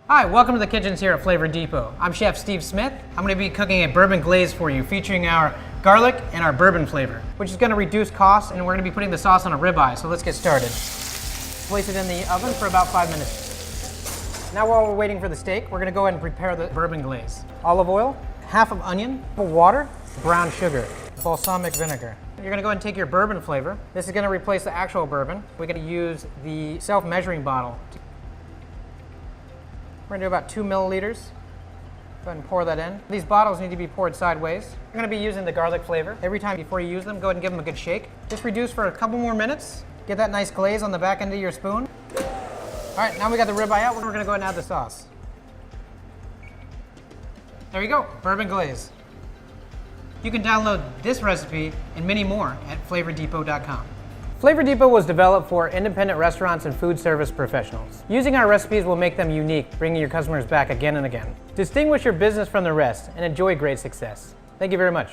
Hi, welcome to the kitchens here at Flavor Depot. I'm Chef Steve Smith. I'm going to be cooking a bourbon glaze for you featuring our garlic and our bourbon flavor, which is going to reduce costs, and we're going to be putting the sauce on a ribeye, so let's get started. Place it in the oven for about 5 minutes. Now while we're waiting for the steak, we're going to go ahead and prepare the bourbon glaze. Olive oil, half of onion, water, brown sugar, balsamic vinegar. You're going to go ahead and take your bourbon flavor. This is going to replace the actual bourbon. We're going to use the self-measuring bottle. We're going to do about 2 milliliters. Go ahead and pour that in. These bottles need to be poured sideways. We're going to be using the garlic flavor. Every time before you use them, go ahead and give them a good shake. Just reduce for a couple more minutes. Get that nice glaze on the back end of your spoon. All right, now we got the ribeye out. We're going to go ahead and add the sauce. There you go, bourbon glaze. You can download this recipe and many more at flavordepot.com. Flavor Depot was developed for independent restaurants and food service professionals. Using our recipes will make them unique, bringing your customers back again and again. Distinguish your business from the rest and enjoy great success. Thank you very much.